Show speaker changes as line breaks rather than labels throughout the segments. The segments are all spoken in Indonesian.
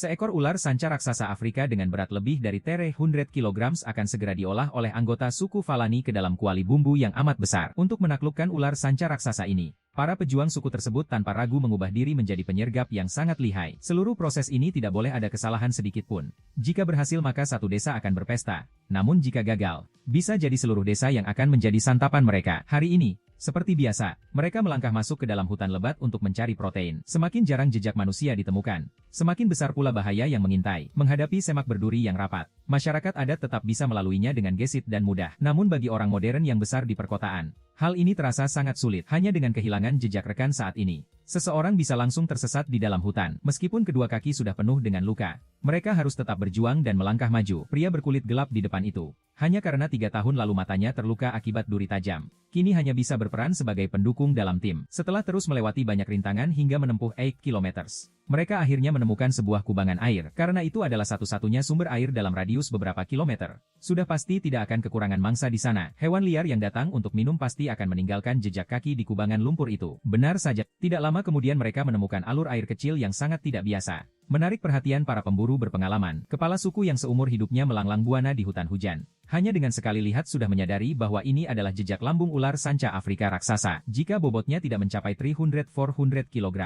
Seekor ular sanca raksasa Afrika dengan berat lebih dari 300 kg akan segera diolah oleh anggota suku Falani ke dalam kuali bumbu yang amat besar. Untuk menaklukkan ular sanca raksasa ini, para pejuang suku tersebut tanpa ragu mengubah diri menjadi penyergap yang sangat lihai. Seluruh proses ini tidak boleh ada kesalahan sedikit pun. Jika berhasil maka satu desa akan berpesta. Namun jika gagal, bisa jadi seluruh desa yang akan menjadi santapan mereka. Hari ini, seperti biasa, mereka melangkah masuk ke dalam hutan lebat untuk mencari protein. Semakin jarang jejak manusia ditemukan, semakin besar pula bahaya yang mengintai. Menghadapi semak berduri yang rapat, masyarakat adat tetap bisa melaluinya dengan gesit dan mudah. Namun bagi orang modern yang besar di perkotaan, hal ini terasa sangat sulit. Hanya dengan kehilangan jejak rekan saat ini, seseorang bisa langsung tersesat di dalam hutan. Meskipun kedua kaki sudah penuh dengan luka, mereka harus tetap berjuang dan melangkah maju. Pria berkulit gelap di depan itu, hanya karena 3 tahun lalu matanya terluka akibat duri tajam, kini hanya bisa berperan sebagai pendukung dalam tim. Setelah terus melewati banyak rintangan hingga menempuh 8 km, mereka akhirnya menemukan sebuah kubangan air. Karena itu adalah satu-satunya sumber air dalam radius beberapa kilometer. Sudah pasti tidak akan kekurangan mangsa di sana. Hewan liar yang datang untuk minum pasti akan meninggalkan jejak kaki di kubangan lumpur itu. Benar saja, tidak lama kemudian mereka menemukan alur air kecil yang sangat tidak biasa. Menarik perhatian para pemburu berpengalaman, kepala suku yang seumur hidupnya melanglang buana di hutan hujan. Hanya dengan sekali lihat sudah menyadari bahwa ini adalah jejak lambung ular sanca Afrika raksasa. Jika bobotnya tidak mencapai 300-400 kg,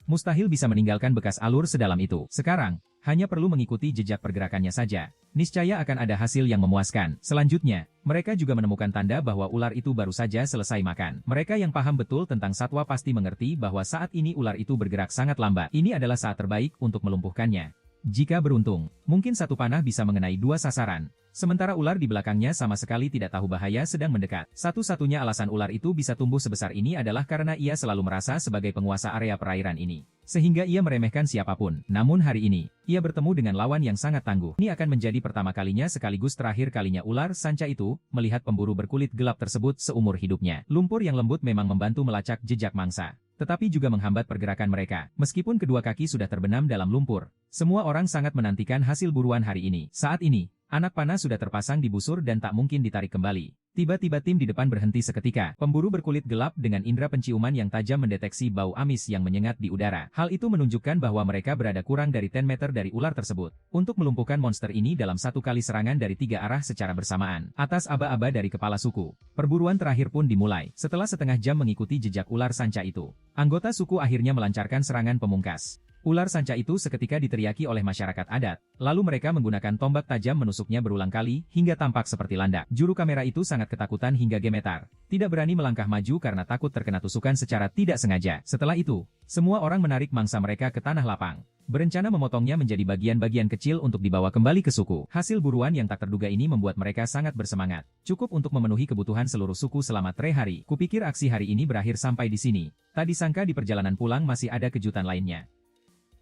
mustahil bisa meninggalkan bekas alur sedalam itu. Sekarang, hanya perlu mengikuti jejak pergerakannya saja. Niscaya akan ada hasil yang memuaskan. Selanjutnya, mereka juga menemukan tanda bahwa ular itu baru saja selesai makan. Mereka yang paham betul tentang satwa pasti mengerti bahwa saat ini ular itu bergerak sangat lambat. Ini adalah saat terbaik untuk melumpuhkannya. Jika beruntung, mungkin satu panah bisa mengenai 2 sasaran. Sementara ular di belakangnya sama sekali tidak tahu bahaya sedang mendekat. Satu-satunya alasan ular itu bisa tumbuh sebesar ini adalah karena ia selalu merasa sebagai penguasa area perairan ini, sehingga ia meremehkan siapapun. Namun hari ini, ia bertemu dengan lawan yang sangat tangguh. Ini akan menjadi pertama kalinya sekaligus terakhir kalinya ular sanca itu melihat pemburu berkulit gelap tersebut seumur hidupnya. Lumpur yang lembut memang membantu melacak jejak mangsa, tetapi juga menghambat pergerakan mereka. Meskipun kedua kaki sudah terbenam dalam lumpur, semua orang sangat menantikan hasil buruan hari ini. Saat ini, anak panah sudah terpasang di busur dan tak mungkin ditarik kembali. Tiba-tiba tim di depan berhenti seketika. Pemburu berkulit gelap dengan indera penciuman yang tajam mendeteksi bau amis yang menyengat di udara. Hal itu menunjukkan bahwa mereka berada kurang dari 10 meter dari ular tersebut. Untuk melumpuhkan monster ini dalam satu kali serangan dari 3 arah secara bersamaan. Atas aba-aba dari kepala suku, perburuan terakhir pun dimulai. Setelah setengah jam mengikuti jejak ular sanca itu, anggota suku akhirnya melancarkan serangan pemungkas. Ular sanca itu seketika diteriaki oleh masyarakat adat, lalu mereka menggunakan tombak tajam menusuknya berulang kali, hingga tampak seperti landak. Juru kamera itu sangat ketakutan hingga gemetar, tidak berani melangkah maju karena takut terkena tusukan secara tidak sengaja. Setelah itu, semua orang menarik mangsa mereka ke tanah lapang, berencana memotongnya menjadi bagian-bagian kecil untuk dibawa kembali ke suku. Hasil buruan yang tak terduga ini membuat mereka sangat bersemangat, cukup untuk memenuhi kebutuhan seluruh suku selama 3 hari. Kupikir aksi hari ini berakhir sampai di sini, tak disangka di perjalanan pulang masih ada kejutan lainnya.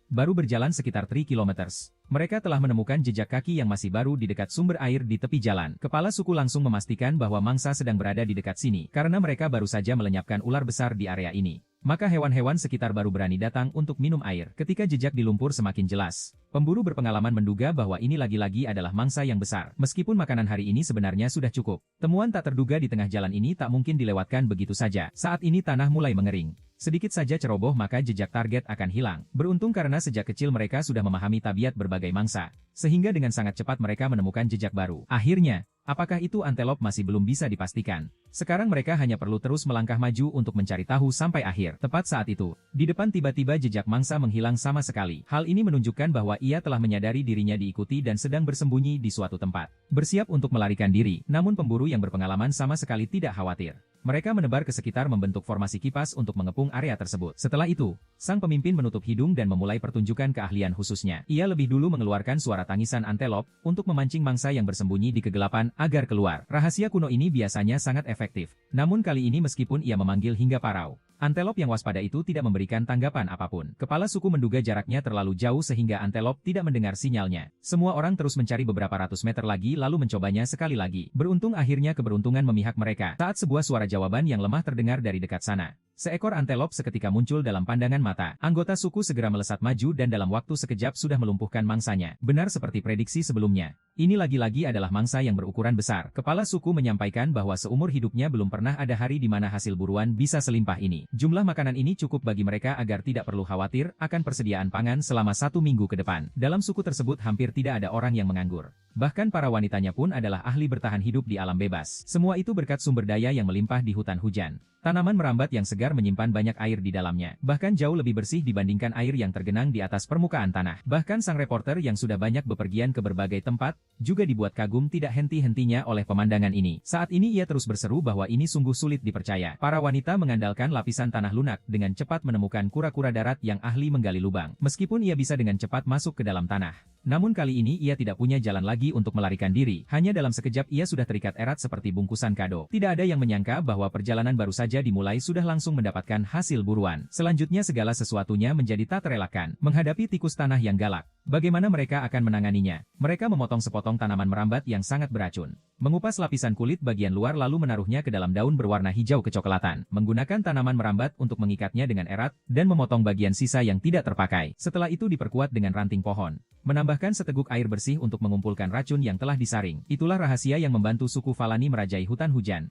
Baru berjalan sekitar 3 km, mereka telah menemukan jejak kaki yang masih baru di dekat sumber air di tepi jalan. Kepala suku langsung memastikan bahwa mangsa sedang berada di dekat sini, karena mereka baru saja melenyapkan ular besar di area ini. Maka hewan-hewan sekitar baru berani datang untuk minum air. Ketika jejak di lumpur semakin jelas, pemburu berpengalaman menduga bahwa ini lagi-lagi adalah mangsa yang besar. Meskipun makanan hari ini sebenarnya sudah cukup, temuan tak terduga di tengah jalan ini tak mungkin dilewatkan begitu saja. Saat ini tanah mulai mengering. Sedikit saja ceroboh maka jejak target akan hilang. Beruntung karena sejak kecil mereka sudah memahami tabiat berbagai mangsa, sehingga dengan sangat cepat mereka menemukan jejak baru. Akhirnya, apakah itu antelop masih belum bisa dipastikan. Sekarang mereka hanya perlu terus melangkah maju untuk mencari tahu sampai akhir. Tepat saat itu, di depan tiba-tiba jejak mangsa menghilang sama sekali. Hal ini menunjukkan bahwa ia telah menyadari dirinya diikuti dan sedang bersembunyi di suatu tempat. Bersiap untuk melarikan diri, namun pemburu yang berpengalaman sama sekali tidak khawatir. Mereka menebar ke sekitar membentuk formasi kipas untuk mengepung area tersebut. Setelah itu, sang pemimpin menutup hidung dan memulai pertunjukan keahlian khususnya. Ia lebih dulu mengeluarkan suara tangisan antelop untuk memancing mangsa yang bersembunyi di kegelapan agar keluar. Rahasia kuno ini biasanya sangat efektif. Namun kali ini meskipun ia memanggil hingga parau, antelop yang waspada itu tidak memberikan tanggapan apapun. Kepala suku menduga jaraknya terlalu jauh sehingga antelop tidak mendengar sinyalnya. Semua orang terus mencari beberapa ratus meter lagi lalu mencobanya sekali lagi. Beruntung akhirnya keberuntungan memihak mereka saat sebuah suara jawaban yang lemah terdengar dari dekat sana. Seekor antelop seketika muncul dalam pandangan mata. Anggota suku segera melesat maju dan dalam waktu sekejap sudah melumpuhkan mangsanya. Benar seperti prediksi sebelumnya. Ini lagi-lagi adalah mangsa yang berukuran besar. Kepala suku menyampaikan bahwa seumur hidupnya belum pernah ada hari di mana hasil buruan bisa selimpah ini. Jumlah makanan ini cukup bagi mereka agar tidak perlu khawatir akan persediaan pangan selama 1 minggu ke depan. Dalam suku tersebut hampir tidak ada orang yang menganggur. Bahkan para wanitanya pun adalah ahli bertahan hidup di alam bebas. Semua itu berkat sumber daya yang melimpah di hutan hujan. Tanaman merambat yang segar menyimpan banyak air di dalamnya. Bahkan jauh lebih bersih dibandingkan air yang tergenang di atas permukaan tanah. Bahkan sang reporter yang sudah banyak bepergian ke berbagai tempat, juga dibuat kagum tidak henti-hentinya oleh pemandangan ini. Saat ini ia terus berseru bahwa ini sungguh sulit dipercaya. Para wanita mengandalkan lapisan tanah lunak dengan cepat menemukan kura-kura darat yang ahli menggali lubang. Meskipun ia bisa dengan cepat masuk ke dalam tanah. Namun kali ini ia tidak punya jalan lagi untuk melarikan diri. Hanya dalam sekejap ia sudah terikat erat seperti bungkusan kado. Tidak ada yang menyangka bahwa perjalanan baru saja dimulai sudah langsung mendapatkan hasil buruan. Selanjutnya segala sesuatunya menjadi tak terelakkan. Menghadapi tikus tanah yang galak. Bagaimana mereka akan menanganinya? Mereka memotong sepotong tanaman merambat yang sangat beracun. Mengupas lapisan kulit bagian luar lalu menaruhnya ke dalam daun berwarna hijau kecoklatan. Menggunakan tanaman merambat untuk mengikatnya dengan erat dan memotong bagian sisa yang tidak terpakai. Setelah itu diperkuat dengan ranting pohon. Menambahkan seteguk air bersih untuk mengumpulkan racun yang telah disaring. Itulah rahasia yang membantu suku Falani merajai hutan hujan.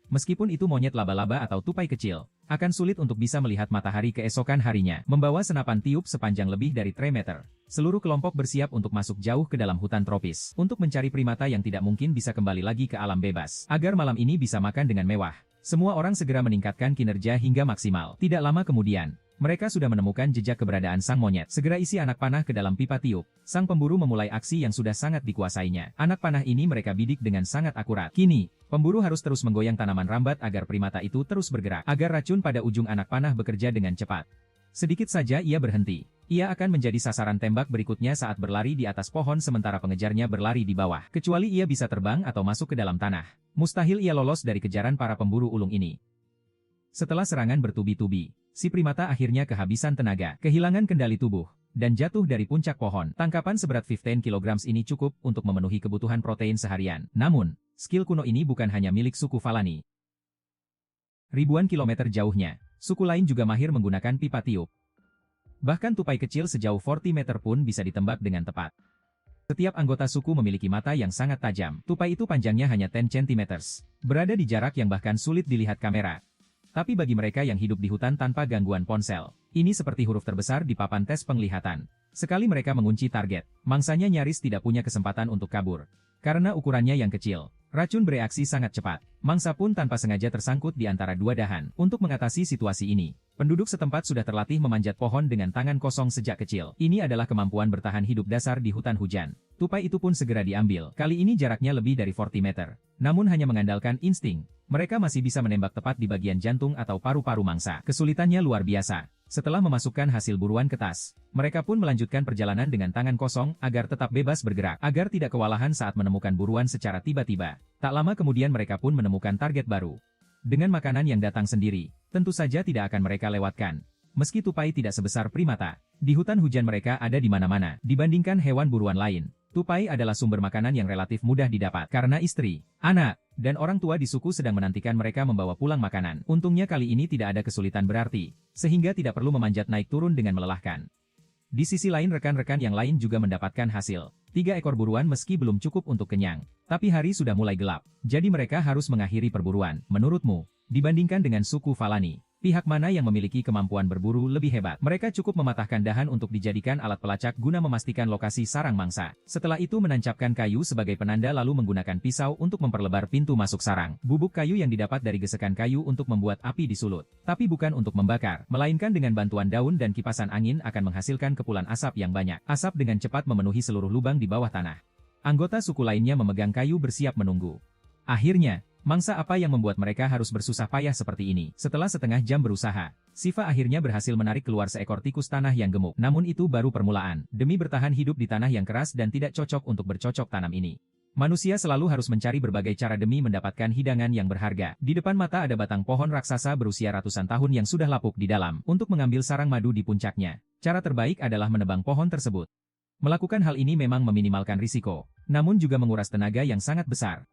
Meskipun itu monyet laba-laba atau tupai kecil, akan sulit untuk bisa melihat matahari keesokan harinya. Membawa senapan tiup sepanjang lebih dari 3 meter. Seluruh kelompok bersiap untuk masuk jauh ke dalam hutan tropis. Untuk mencari primata yang tidak mungkin bisa kembali lagi ke alam bebas. Agar malam ini bisa makan dengan mewah. Semua orang segera meningkatkan kinerja hingga maksimal. Tidak lama kemudian, mereka sudah menemukan jejak keberadaan sang monyet. Segera isi anak panah ke dalam pipa tiup. Sang pemburu memulai aksi yang sudah sangat dikuasainya. Anak panah ini mereka bidik dengan sangat akurat. Kini, pemburu harus terus menggoyang tanaman rambat agar primata itu terus bergerak. Agar racun pada ujung anak panah bekerja dengan cepat. Sedikit saja ia berhenti. Ia akan menjadi sasaran tembak berikutnya saat berlari di atas pohon sementara pengejarnya berlari di bawah. Kecuali ia bisa terbang atau masuk ke dalam tanah. Mustahil ia lolos dari kejaran para pemburu ulung ini. Setelah serangan bertubi-tubi, si primata akhirnya kehabisan tenaga, kehilangan kendali tubuh, dan jatuh dari puncak pohon. Tangkapan seberat 15 kg ini cukup untuk memenuhi kebutuhan protein seharian. Namun, skill kuno ini bukan hanya milik suku Falani. Ribuan kilometer jauhnya, suku lain juga mahir menggunakan pipa tiup. Bahkan tupai kecil sejauh 40 meter pun bisa ditembak dengan tepat. Setiap anggota suku memiliki mata yang sangat tajam. Tupai itu panjangnya hanya 10 cm. Berada di jarak yang bahkan sulit dilihat kamera. Tapi bagi mereka yang hidup di hutan tanpa gangguan ponsel, ini seperti huruf terbesar di papan tes penglihatan. Sekali mereka mengunci target, mangsanya nyaris tidak punya kesempatan untuk kabur. Karena ukurannya yang kecil, racun bereaksi sangat cepat. Mangsa pun tanpa sengaja tersangkut di antara dua dahan. Untuk mengatasi situasi ini, penduduk setempat sudah terlatih memanjat pohon dengan tangan kosong sejak kecil. Ini adalah kemampuan bertahan hidup dasar di hutan hujan. Tupai itu pun segera diambil. Kali ini jaraknya lebih dari 40 meter. Namun hanya mengandalkan insting, mereka masih bisa menembak tepat di bagian jantung atau paru-paru mangsa. Kesulitannya luar biasa. Setelah memasukkan hasil buruan ke tas, mereka pun melanjutkan perjalanan dengan tangan kosong agar tetap bebas bergerak, agar tidak kewalahan saat menemukan buruan secara tiba-tiba. Tak lama kemudian mereka pun menemukan target baru. Dengan makanan yang datang sendiri, tentu saja tidak akan mereka lewatkan. Meski tupai tidak sebesar primata, di hutan hujan mereka ada di mana-mana. Dibandingkan hewan buruan lain, tupai adalah sumber makanan yang relatif mudah didapat karena istri, anak, dan orang tua di suku sedang menantikan mereka membawa pulang makanan. Untungnya kali ini tidak ada kesulitan berarti, sehingga tidak perlu memanjat naik turun dengan melelahkan. Di sisi lain rekan-rekan yang lain juga mendapatkan hasil. 3 ekor buruan meski belum cukup untuk kenyang. Tapi hari sudah mulai gelap, jadi mereka harus mengakhiri perburuan. Menurutmu, dibandingkan dengan suku Falani, pihak mana yang memiliki kemampuan berburu lebih hebat? Mereka cukup mematahkan dahan untuk dijadikan alat pelacak guna memastikan lokasi sarang mangsa. Setelah itu menancapkan kayu sebagai penanda lalu menggunakan pisau untuk memperlebar pintu masuk sarang. Bubuk kayu yang didapat dari gesekan kayu untuk membuat api disulut. Tapi bukan untuk membakar, melainkan dengan bantuan daun dan kipasan angin akan menghasilkan kepulan asap yang banyak. Asap dengan cepat memenuhi seluruh lubang di bawah tanah. Anggota suku lainnya memegang kayu bersiap menunggu. Akhirnya, mangsa apa yang membuat mereka harus bersusah payah seperti ini? Setelah setengah jam berusaha, Siva akhirnya berhasil menarik keluar seekor tikus tanah yang gemuk. Namun itu baru permulaan. Demi bertahan hidup di tanah yang keras dan tidak cocok untuk bercocok tanam ini, manusia selalu harus mencari berbagai cara demi mendapatkan hidangan yang berharga. Di depan mata ada batang pohon raksasa berusia ratusan tahun yang sudah lapuk di dalam. Untuk mengambil sarang madu di puncaknya, cara terbaik adalah menebang pohon tersebut. Melakukan hal ini memang meminimalkan risiko, namun juga menguras tenaga yang sangat besar.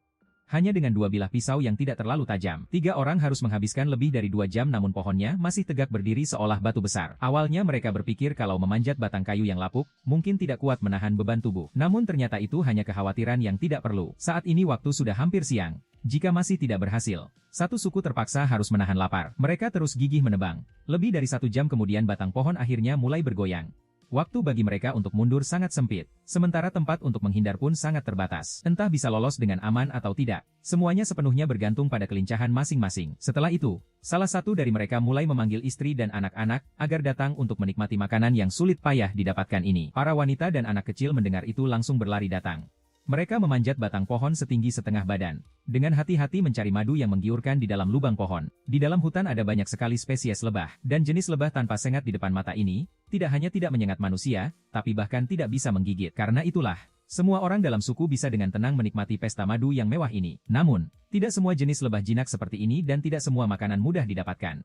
Hanya dengan dua bilah pisau yang tidak terlalu tajam. 3 orang harus menghabiskan lebih dari 2 jam namun pohonnya masih tegak berdiri seolah batu besar. Awalnya mereka berpikir kalau memanjat batang kayu yang lapuk, mungkin tidak kuat menahan beban tubuh. Namun ternyata itu hanya kekhawatiran yang tidak perlu. Saat ini waktu sudah hampir siang. Jika masih tidak berhasil, satu suku terpaksa harus menahan lapar. Mereka terus gigih menebang. Lebih dari 1 jam kemudian batang pohon akhirnya mulai bergoyang. Waktu bagi mereka untuk mundur sangat sempit, sementara tempat untuk menghindar pun sangat terbatas. Entah bisa lolos dengan aman atau tidak, semuanya sepenuhnya bergantung pada kelincahan masing-masing. Setelah itu, salah satu dari mereka mulai memanggil istri dan anak-anak agar datang untuk menikmati makanan yang sulit payah didapatkan ini. Para wanita dan anak kecil mendengar itu langsung berlari datang. Mereka memanjat batang pohon setinggi setengah badan. Dengan hati-hati mencari madu yang menggiurkan di dalam lubang pohon. Di dalam hutan ada banyak sekali spesies lebah. Dan jenis lebah tanpa sengat di depan mata ini, tidak hanya tidak menyengat manusia, tapi bahkan tidak bisa menggigit. Karena itulah, semua orang dalam suku bisa dengan tenang menikmati pesta madu yang mewah ini. Namun, tidak semua jenis lebah jinak seperti ini dan tidak semua makanan mudah didapatkan.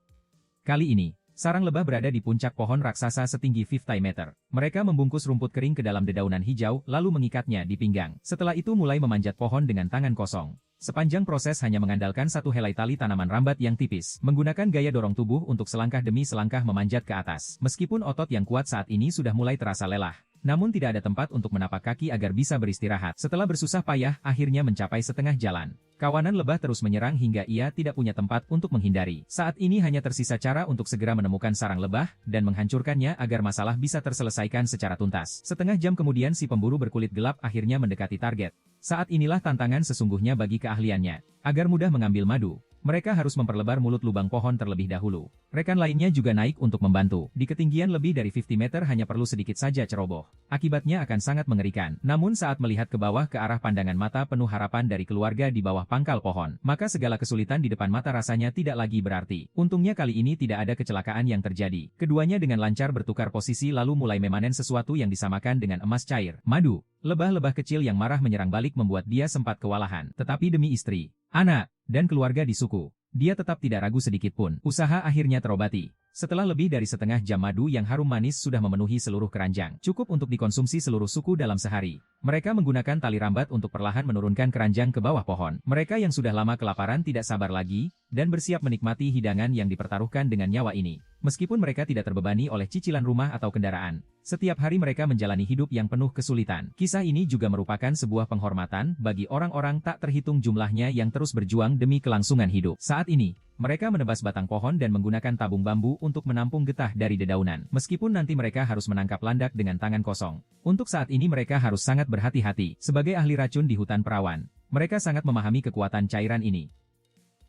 Kali ini, sarang lebah berada di puncak pohon raksasa setinggi 50 meter. Mereka membungkus rumput kering ke dalam dedaunan hijau, lalu mengikatnya di pinggang. Setelah itu mulai memanjat pohon dengan tangan kosong. Sepanjang proses hanya mengandalkan satu helai tali tanaman rambat yang tipis, menggunakan gaya dorong tubuh untuk selangkah demi selangkah memanjat ke atas. Meskipun otot yang kuat saat ini sudah mulai terasa lelah, namun tidak ada tempat untuk menapak kaki agar bisa beristirahat. Setelah bersusah payah, akhirnya mencapai setengah jalan. Kawanan lebah terus menyerang hingga ia tidak punya tempat untuk menghindari. Saat ini hanya tersisa cara untuk segera menemukan sarang lebah, dan menghancurkannya agar masalah bisa terselesaikan secara tuntas. Setengah jam kemudian si pemburu berkulit gelap akhirnya mendekati target. Saat inilah tantangan sesungguhnya bagi keahliannya. Agar mudah mengambil madu, mereka harus memperlebar mulut lubang pohon terlebih dahulu. Rekan lainnya juga naik untuk membantu. Di ketinggian lebih dari 50 meter hanya perlu sedikit saja ceroboh. Akibatnya akan sangat mengerikan. Namun saat melihat ke bawah ke arah pandangan mata penuh harapan dari keluarga di bawah pangkal pohon, maka segala kesulitan di depan mata rasanya tidak lagi berarti. Untungnya kali ini tidak ada kecelakaan yang terjadi. Keduanya dengan lancar bertukar posisi lalu mulai memanen sesuatu yang disamakan dengan emas cair, madu. Lebah-lebah kecil yang marah menyerang balik membuat dia sempat kewalahan. Tetapi demi istri, anak, dan keluarga di suku, dia tetap tidak ragu sedikit pun. Usaha akhirnya terobati. Setelah lebih dari setengah jam madu yang harum manis sudah memenuhi seluruh keranjang. Cukup untuk dikonsumsi seluruh suku dalam sehari. Mereka menggunakan tali rambat untuk perlahan menurunkan keranjang ke bawah pohon. Mereka yang sudah lama kelaparan tidak sabar lagi, dan bersiap menikmati hidangan yang dipertaruhkan dengan nyawa ini. Meskipun mereka tidak terbebani oleh cicilan rumah atau kendaraan, setiap hari mereka menjalani hidup yang penuh kesulitan. Kisah ini juga merupakan sebuah penghormatan bagi orang-orang tak terhitung jumlahnya yang terus berjuang demi kelangsungan hidup. Saat ini, mereka menebas batang pohon dan menggunakan tabung bambu untuk menampung getah dari dedaunan. Meskipun nanti mereka harus menangkap landak dengan tangan kosong. Untuk saat ini mereka harus sangat berhati-hati. Sebagai ahli racun di hutan perawan, mereka sangat memahami kekuatan cairan ini.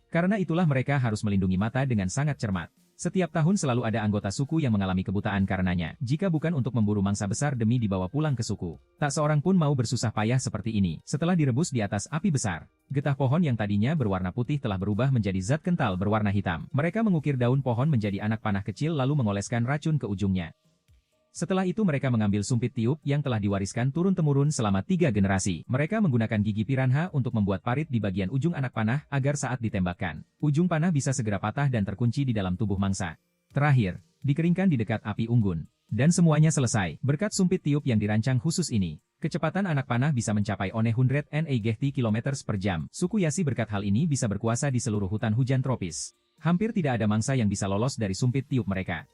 Karena itulah mereka harus melindungi mata dengan sangat cermat. Setiap tahun selalu ada anggota suku yang mengalami kebutaan karenanya. Jika bukan untuk memburu mangsa besar demi dibawa pulang ke suku, tak seorang pun mau bersusah payah seperti ini. Setelah direbus di atas api besar, getah pohon yang tadinya berwarna putih telah berubah menjadi zat kental berwarna hitam. Mereka mengukir daun pohon menjadi anak panah kecil lalu mengoleskan racun ke ujungnya. Setelah itu mereka mengambil sumpit tiup yang telah diwariskan turun-temurun selama 3 generasi. Mereka menggunakan gigi piranha untuk membuat parit di bagian ujung anak panah agar saat ditembakkan, ujung panah bisa segera patah dan terkunci di dalam tubuh mangsa. Terakhir, dikeringkan di dekat api unggun. Dan semuanya selesai. Berkat sumpit tiup yang dirancang khusus ini, kecepatan anak panah bisa mencapai 100 km per jam. Suku Yasi berkat hal ini bisa berkuasa di seluruh hutan hujan tropis. Hampir tidak ada mangsa yang bisa lolos dari sumpit tiup mereka.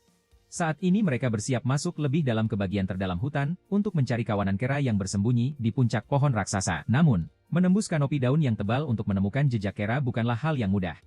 Saat ini mereka bersiap masuk lebih dalam ke bagian terdalam hutan, untuk mencari kawanan kera yang bersembunyi di puncak pohon raksasa. Namun, menembus kanopi daun yang tebal untuk menemukan jejak kera bukanlah hal yang mudah.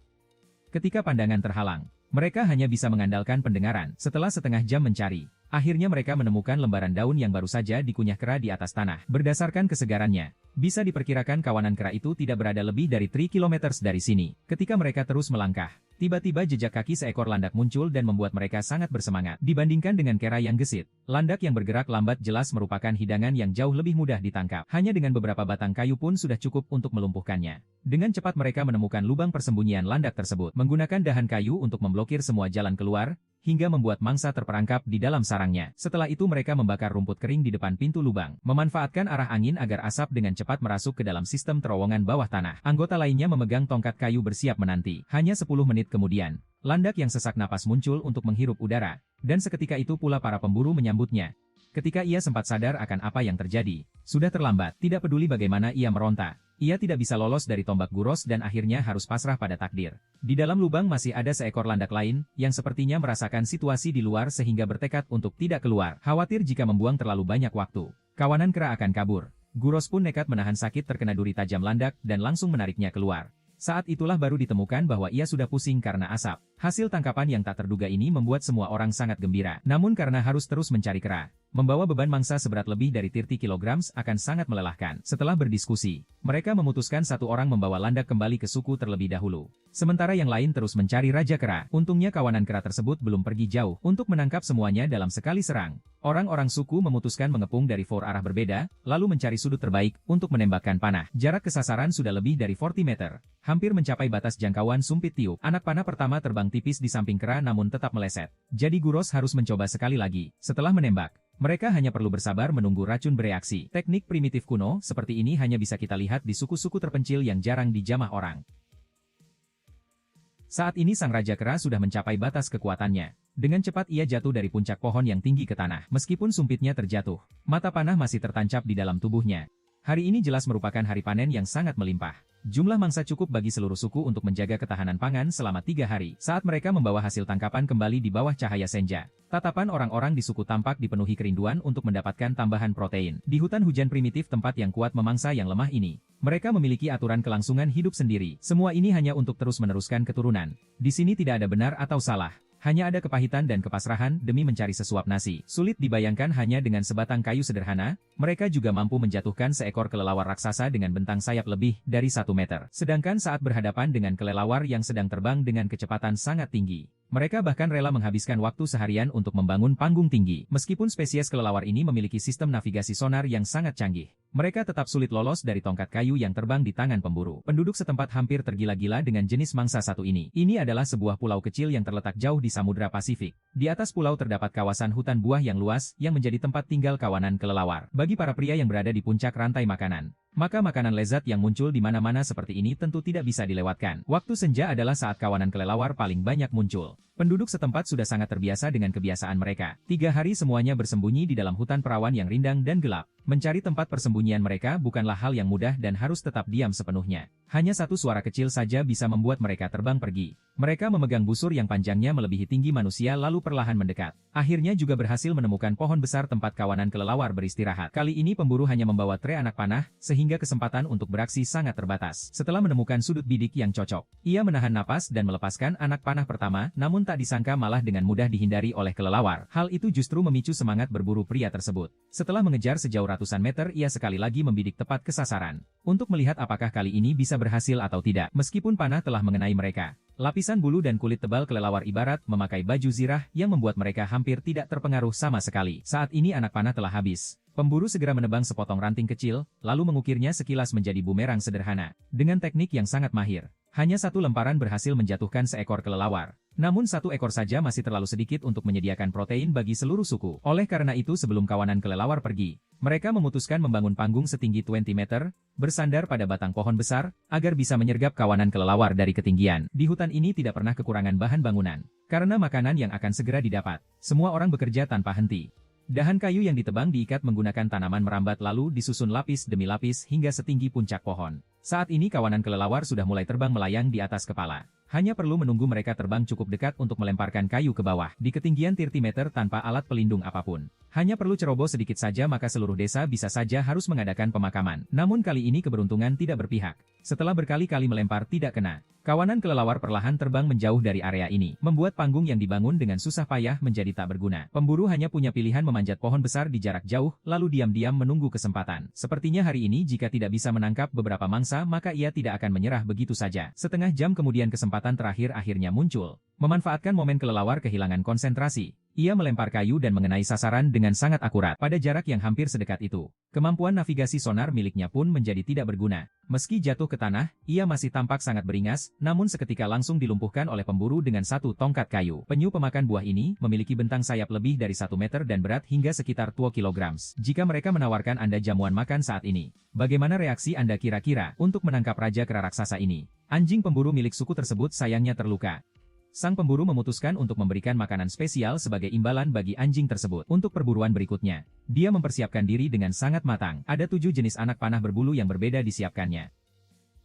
Ketika pandangan terhalang, mereka hanya bisa mengandalkan pendengaran. Setelah setengah jam mencari, akhirnya mereka menemukan lembaran daun yang baru saja dikunyah kera di atas tanah. Berdasarkan kesegarannya, bisa diperkirakan kawanan kera itu tidak berada lebih dari 3 km dari sini. Ketika mereka terus melangkah, tiba-tiba jejak kaki seekor landak muncul dan membuat mereka sangat bersemangat. Dibandingkan dengan kera yang gesit, landak yang bergerak lambat jelas merupakan hidangan yang jauh lebih mudah ditangkap. Hanya dengan beberapa batang kayu pun sudah cukup untuk melumpuhkannya. Dengan cepat mereka menemukan lubang persembunyian landak tersebut. Menggunakan dahan kayu untuk memblokir semua jalan keluar, hingga membuat mangsa terperangkap di dalam sarangnya. Setelah itu mereka membakar rumput kering di depan pintu lubang, memanfaatkan arah angin agar asap dengan cepat merasuk ke dalam sistem terowongan bawah tanah. Anggota lainnya memegang tongkat kayu bersiap menanti. Hanya 10 menit kemudian, landak yang sesak napas muncul untuk menghirup udara, dan seketika itu pula para pemburu menyambutnya. Ketika ia sempat sadar akan apa yang terjadi, sudah terlambat. Tidak peduli bagaimana ia meronta, Ia tidak bisa lolos dari tombak Guros dan akhirnya harus pasrah pada takdir. Di dalam lubang masih ada seekor landak lain, yang sepertinya merasakan situasi di luar sehingga bertekad untuk tidak keluar. Khawatir jika membuang terlalu banyak waktu, kawanan kera akan kabur. Guros pun nekat menahan sakit terkena duri tajam landak dan langsung menariknya keluar. Saat itulah baru ditemukan bahwa ia sudah pusing karena asap. Hasil tangkapan yang tak terduga ini membuat semua orang sangat gembira. Namun karena harus terus mencari kera, membawa beban mangsa seberat lebih dari 30 kg akan sangat melelahkan. Setelah berdiskusi, mereka memutuskan satu orang membawa landak kembali ke suku terlebih dahulu. Sementara yang lain terus mencari Raja Kera. Untungnya kawanan kera tersebut belum pergi jauh untuk menangkap semuanya dalam sekali serang. Orang-orang suku memutuskan mengepung dari 4 arah berbeda, lalu mencari sudut terbaik untuk menembakkan panah. Jarak kesasaran sudah lebih dari 40 meter. Hampir mencapai batas jangkauan sumpit tiup. Anak panah pertama terbang tipis di samping kera namun tetap meleset. Jadi Guros harus mencoba sekali lagi. Setelah menembak, mereka hanya perlu bersabar menunggu racun bereaksi. Teknik primitif kuno seperti ini hanya bisa kita lihat di suku-suku terpencil yang jarang dijamah orang. Saat ini sang Raja Kera sudah mencapai batas kekuatannya. Dengan cepat ia jatuh dari puncak pohon yang tinggi ke tanah. Meskipun sumpitnya terjatuh, mata panah masih tertancap di dalam tubuhnya. Hari ini jelas merupakan hari panen yang sangat melimpah. Jumlah mangsa cukup bagi seluruh suku untuk menjaga ketahanan pangan selama 3 hari. Saat mereka membawa hasil tangkapan kembali di bawah cahaya senja, tatapan orang-orang di suku tampak dipenuhi kerinduan untuk mendapatkan tambahan protein. Di hutan hujan primitif tempat yang kuat memangsa yang lemah ini, mereka memiliki aturan kelangsungan hidup sendiri. Semua ini hanya untuk terus meneruskan keturunan. Di sini tidak ada benar atau salah. Hanya ada kepahitan dan kepasrahan demi mencari sesuap nasi. Sulit dibayangkan hanya dengan sebatang kayu sederhana, mereka juga mampu menjatuhkan seekor kelelawar raksasa dengan bentang sayap lebih dari 1 meter. Sedangkan saat berhadapan dengan kelelawar yang sedang terbang dengan kecepatan sangat tinggi, mereka bahkan rela menghabiskan waktu seharian untuk membangun panggung tinggi. Meskipun spesies kelelawar ini memiliki sistem navigasi sonar yang sangat canggih, mereka tetap sulit lolos dari tongkat kayu yang terbang di tangan pemburu. Penduduk setempat hampir tergila-gila dengan jenis mangsa satu ini. Ini adalah sebuah pulau kecil yang terletak jauh di Samudra Pasifik. Di atas pulau terdapat kawasan hutan buah yang luas yang menjadi tempat tinggal kawanan kelelawar. Bagi para pria yang berada di puncak rantai makanan, maka makanan lezat yang muncul di mana-mana seperti ini tentu tidak bisa dilewatkan. Waktu senja adalah saat kawanan kelelawar paling banyak muncul. Penduduk setempat sudah sangat terbiasa dengan kebiasaan mereka. 3 hari semuanya bersembunyi di dalam hutan perawan yang rindang dan gelap. Mencari tempat persembunyian mereka bukanlah hal yang mudah dan harus tetap diam sepenuhnya. Hanya satu suara kecil saja bisa membuat mereka terbang pergi. Mereka memegang busur yang panjangnya melebihi tinggi manusia lalu perlahan mendekat. Akhirnya juga berhasil menemukan pohon besar tempat kawanan kelelawar beristirahat. Kali ini pemburu hanya membawa tray anak panah, sehingga kesempatan untuk beraksi sangat terbatas. Setelah menemukan sudut bidik yang cocok, ia menahan napas dan melepaskan anak panah pertama, namun tak disangka malah dengan mudah dihindari oleh kelelawar. Hal itu justru memicu semangat berburu pria tersebut. Setelah mengejar sejauh ratusan meter, ia sekali lagi membidik tepat ke sasaran, untuk melihat apakah kali ini bisa berhasil atau tidak. Meskipun panah telah mengenai mereka, lapisan bulu dan kulit tebal kelelawar ibarat memakai baju zirah yang membuat mereka hampir tidak terpengaruh sama sekali. Saat ini anak panah telah habis. Pemburu segera menebang sepotong ranting kecil, lalu mengukirnya sekilas menjadi bumerang sederhana. Dengan teknik yang sangat mahir, hanya satu lemparan berhasil menjatuhkan seekor kelelawar. Namun satu ekor saja masih terlalu sedikit untuk menyediakan protein bagi seluruh suku. Oleh karena itu sebelum kawanan kelelawar pergi, mereka memutuskan membangun panggung setinggi 20 meter, bersandar pada batang pohon besar, agar bisa menyergap kawanan kelelawar dari ketinggian. Di hutan ini tidak pernah kekurangan bahan bangunan, karena makanan yang akan segera didapat. Semua orang bekerja tanpa henti. Dahan kayu yang ditebang diikat menggunakan tanaman merambat lalu disusun lapis demi lapis hingga setinggi puncak pohon. Saat ini kawanan kelelawar sudah mulai terbang melayang di atas kepala. Hanya perlu menunggu mereka terbang cukup dekat untuk melemparkan kayu ke bawah. Di ketinggian 30 meter tanpa alat pelindung apapun. Hanya perlu ceroboh sedikit saja maka seluruh desa bisa saja harus mengadakan pemakaman. Namun kali ini keberuntungan tidak berpihak. Setelah berkali-kali melempar tidak kena, kawanan kelelawar perlahan terbang menjauh dari area ini, membuat panggung yang dibangun dengan susah payah menjadi tak berguna. Pemburu hanya punya pilihan memanjat pohon besar di jarak jauh, lalu diam-diam menunggu kesempatan. Sepertinya hari ini jika tidak bisa menangkap beberapa mangsa, maka ia tidak akan menyerah begitu saja. Setengah jam kemudian kesempatan terakhir akhirnya muncul. Memanfaatkan momen kelelawar kehilangan konsentrasi, ia melempar kayu dan mengenai sasaran dengan sangat akurat. Pada jarak yang hampir sedekat itu, kemampuan navigasi sonar miliknya pun menjadi tidak berguna. Meski jatuh ke tanah, ia masih tampak sangat beringas, namun seketika langsung dilumpuhkan oleh pemburu dengan satu tongkat kayu. Penyu pemakan buah ini memiliki bentang sayap lebih dari 1 meter dan berat hingga sekitar 2 kg. Jika mereka menawarkan Anda jamuan makan saat ini, bagaimana reaksi Anda kira-kira untuk menangkap Raja Kera raksasa ini? Anjing pemburu milik suku tersebut sayangnya terluka. Sang pemburu memutuskan untuk memberikan makanan spesial sebagai imbalan bagi anjing tersebut. Untuk perburuan berikutnya, dia mempersiapkan diri dengan sangat matang. Ada 7 jenis anak panah berbulu yang berbeda disiapkannya.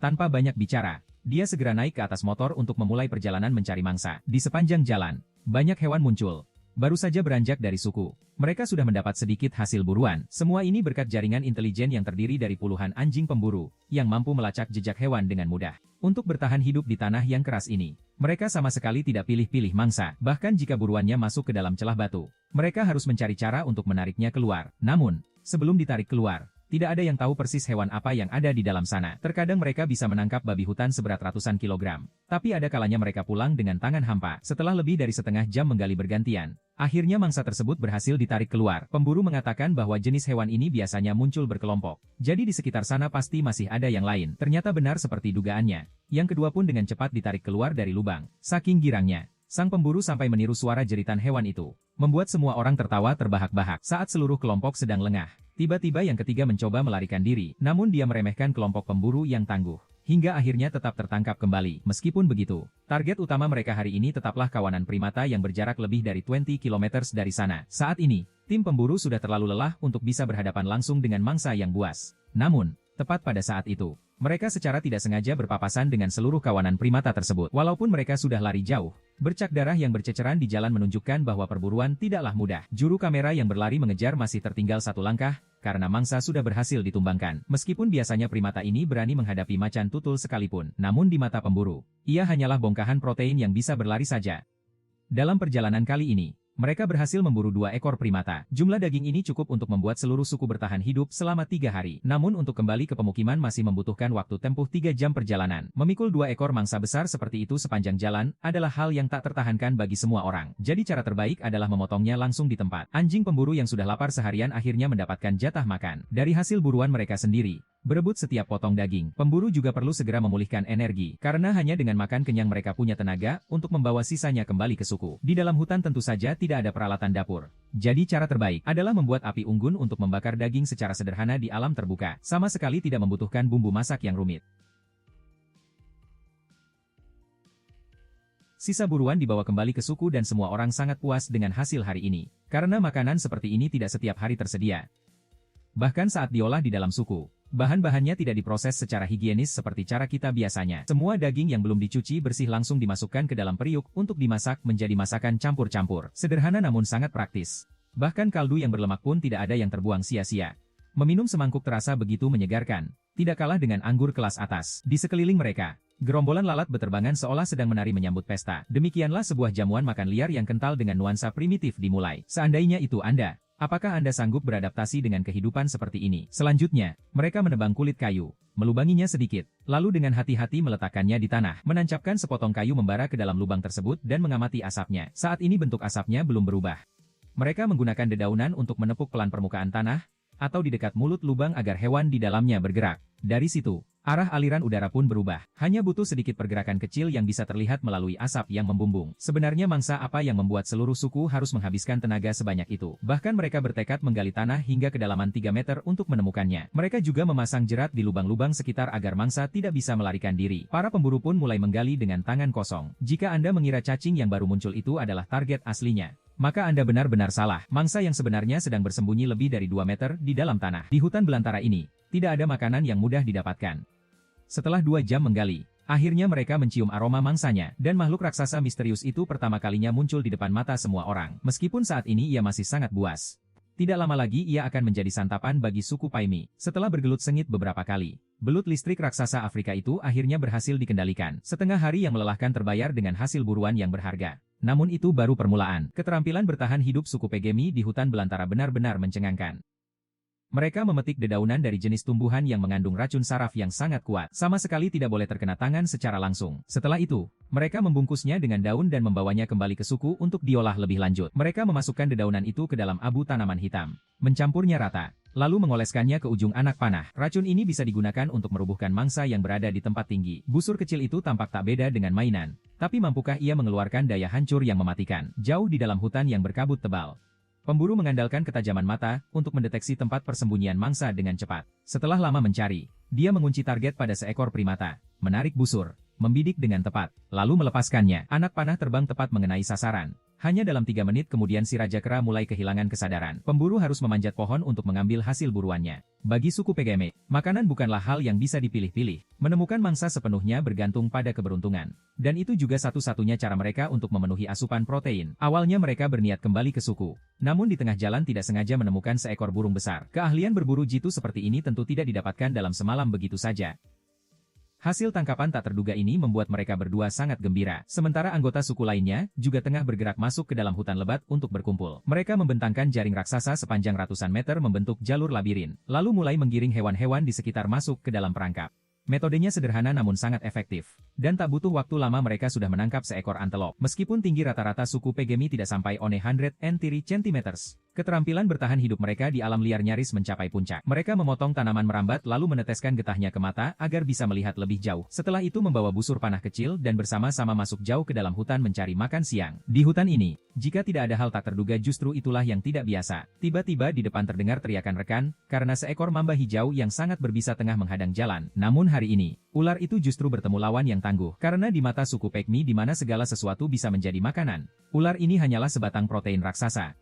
Tanpa banyak bicara, dia segera naik ke atas motor untuk memulai perjalanan mencari mangsa. Di sepanjang jalan, banyak hewan muncul. Baru saja beranjak dari suku, mereka sudah mendapat sedikit hasil buruan. Semua ini berkat jaringan intelijen yang terdiri dari puluhan anjing pemburu, yang mampu melacak jejak hewan dengan mudah. Untuk bertahan hidup di tanah yang keras ini, mereka sama sekali tidak pilih-pilih mangsa. Bahkan jika buruannya masuk ke dalam celah batu, mereka harus mencari cara untuk menariknya keluar. Namun, sebelum ditarik keluar, tidak ada yang tahu persis hewan apa yang ada di dalam sana. Terkadang mereka bisa menangkap babi hutan seberat ratusan kilogram. Tapi ada kalanya mereka pulang dengan tangan hampa. Setelah lebih dari setengah jam menggali bergantian, akhirnya mangsa tersebut berhasil ditarik keluar. Pemburu mengatakan bahwa jenis hewan ini biasanya muncul berkelompok. Jadi di sekitar sana pasti masih ada yang lain. Ternyata benar seperti dugaannya. Yang kedua pun dengan cepat ditarik keluar dari lubang. Saking girangnya, sang pemburu sampai meniru suara jeritan hewan itu. Membuat semua orang tertawa terbahak-bahak. Saat seluruh kelompok sedang lengah, tiba-tiba yang ketiga mencoba melarikan diri, namun dia meremehkan kelompok pemburu yang tangguh. Hingga akhirnya tetap tertangkap kembali. Meskipun begitu, target utama mereka hari ini tetaplah kawanan primata yang berjarak lebih dari 20 km dari sana. Saat ini, tim pemburu sudah terlalu lelah untuk bisa berhadapan langsung dengan mangsa yang buas. Namun, tepat pada saat itu, mereka secara tidak sengaja berpapasan dengan seluruh kawanan primata tersebut. Walaupun mereka sudah lari jauh, bercak darah yang berceceran di jalan menunjukkan bahwa perburuan tidaklah mudah. Juru kamera yang berlari mengejar masih tertinggal satu langkah, karena mangsa sudah berhasil ditumbangkan. Meskipun biasanya primata ini berani menghadapi macan tutul sekalipun, namun di mata pemburu, ia hanyalah bongkahan protein yang bisa berlari saja. Dalam perjalanan kali ini, mereka berhasil memburu 2 ekor primata. Jumlah daging ini cukup untuk membuat seluruh suku bertahan hidup selama 3 hari. Namun untuk kembali ke pemukiman masih membutuhkan waktu tempuh 3 jam perjalanan. Memikul 2 ekor mangsa besar seperti itu sepanjang jalan adalah hal yang tak tertahankan bagi semua orang. Jadi cara terbaik adalah memotongnya langsung di tempat. Anjing pemburu yang sudah lapar seharian akhirnya mendapatkan jatah makan dari hasil buruan mereka sendiri. Berebut setiap potong daging, pemburu juga perlu segera memulihkan energi, karena hanya dengan makan kenyang mereka punya tenaga untuk membawa sisanya kembali ke suku. Di dalam hutan tentu saja tidak ada peralatan dapur. Jadi cara terbaik adalah membuat api unggun untuk membakar daging secara sederhana di alam terbuka, sama sekali tidak membutuhkan bumbu masak yang rumit. Sisa buruan dibawa kembali ke suku dan semua orang sangat puas dengan hasil hari ini, karena makanan seperti ini tidak setiap hari tersedia. Bahkan saat diolah di dalam suku, bahan-bahannya tidak diproses secara higienis seperti cara kita biasanya. Semua daging yang belum dicuci bersih langsung dimasukkan ke dalam periuk untuk dimasak menjadi masakan campur-campur. Sederhana namun sangat praktis. Bahkan kaldu yang berlemak pun tidak ada yang terbuang sia-sia. Meminum semangkuk terasa begitu menyegarkan, tidak kalah dengan anggur kelas atas. Di sekeliling mereka, gerombolan lalat beterbangan seolah sedang menari menyambut pesta. Demikianlah sebuah jamuan makan liar yang kental dengan nuansa primitif dimulai. Seandainya itu Anda, apakah Anda sanggup beradaptasi dengan kehidupan seperti ini? Selanjutnya, mereka menebang kulit kayu, melubanginya sedikit, lalu dengan hati-hati meletakkannya di tanah, menancapkan sepotong kayu membara ke dalam lubang tersebut dan mengamati asapnya. Saat ini bentuk asapnya belum berubah. Mereka menggunakan dedaunan untuk menepuk pelan permukaan tanah, atau di dekat mulut lubang agar hewan di dalamnya bergerak. Dari situ, arah aliran udara pun berubah. Hanya butuh sedikit pergerakan kecil yang bisa terlihat melalui asap yang membumbung. Sebenarnya mangsa apa yang membuat seluruh suku harus menghabiskan tenaga sebanyak itu? Bahkan mereka bertekad menggali tanah hingga kedalaman 3 meter untuk menemukannya. Mereka juga memasang jerat di lubang-lubang sekitar agar mangsa tidak bisa melarikan diri. Para pemburu pun mulai menggali dengan tangan kosong. Jika Anda mengira cacing yang baru muncul itu adalah target aslinya, maka Anda benar-benar salah. Mangsa yang sebenarnya sedang bersembunyi lebih dari 2 meter di dalam tanah. Di hutan belantara ini, tidak ada makanan yang mudah didapatkan. Setelah 2 jam menggali, akhirnya mereka mencium aroma mangsanya, dan makhluk raksasa misterius itu pertama kalinya muncul di depan mata semua orang. Meskipun saat ini ia masih sangat buas. Tidak lama lagi ia akan menjadi santapan bagi suku Paimi. Setelah bergelut sengit beberapa kali, belut listrik raksasa Afrika itu akhirnya berhasil dikendalikan. Setengah hari yang melelahkan terbayar dengan hasil buruan yang berharga. Namun itu baru permulaan. Keterampilan bertahan hidup suku Pegemi di hutan belantara benar-benar mencengangkan. Mereka memetik dedaunan dari jenis tumbuhan yang mengandung racun saraf yang sangat kuat. Sama sekali tidak boleh terkena tangan secara langsung. Setelah itu, mereka membungkusnya dengan daun dan membawanya kembali ke suku untuk diolah lebih lanjut. Mereka memasukkan dedaunan itu ke dalam abu tanaman hitam, mencampurnya rata, lalu mengoleskannya ke ujung anak panah. Racun ini bisa digunakan untuk merubuhkan mangsa yang berada di tempat tinggi. Busur kecil itu tampak tak beda dengan mainan. Tapi mampukah ia mengeluarkan daya hancur yang mematikan? Jauh di dalam hutan yang berkabut tebal, pemburu mengandalkan ketajaman mata untuk mendeteksi tempat persembunyian mangsa dengan cepat. Setelah lama mencari, dia mengunci target pada seekor primata, menarik busur, membidik dengan tepat, lalu melepaskannya. Anak panah terbang tepat mengenai sasaran. Hanya dalam 3 menit kemudian si Raja Kera mulai kehilangan kesadaran. Pemburu harus memanjat pohon untuk mengambil hasil buruannya. Bagi suku Pygmy, makanan bukanlah hal yang bisa dipilih-pilih. Menemukan mangsa sepenuhnya bergantung pada keberuntungan. Dan itu juga satu-satunya cara mereka untuk memenuhi asupan protein. Awalnya mereka berniat kembali ke suku. Namun di tengah jalan tidak sengaja menemukan seekor burung besar. Keahlian berburu jitu seperti ini tentu tidak didapatkan dalam semalam begitu saja. Hasil tangkapan tak terduga ini membuat mereka berdua sangat gembira. Sementara anggota suku lainnya juga tengah bergerak masuk ke dalam hutan lebat untuk berkumpul. Mereka membentangkan jaring raksasa sepanjang ratusan meter membentuk jalur labirin, lalu mulai menggiring hewan-hewan di sekitar masuk ke dalam perangkap. Metodenya sederhana namun sangat efektif. Dan tak butuh waktu lama mereka sudah menangkap seekor antelop. Meskipun tinggi rata-rata suku Pygmy tidak sampai 130 cm. Keterampilan bertahan hidup mereka di alam liar nyaris mencapai puncak. Mereka memotong tanaman merambat lalu meneteskan getahnya ke mata agar bisa melihat lebih jauh. Setelah itu membawa busur panah kecil dan bersama-sama masuk jauh ke dalam hutan mencari makan siang. Di hutan ini, jika tidak ada hal tak terduga justru itulah yang tidak biasa. Tiba-tiba di depan terdengar teriakan rekan, karena seekor mamba hijau yang sangat berbisa tengah menghadang jalan. Namun hari ini, ular itu justru bertemu lawan yang tangguh. Karena di mata suku Pygmy di mana segala sesuatu bisa menjadi makanan, ular ini hanyalah sebatang protein raksasa.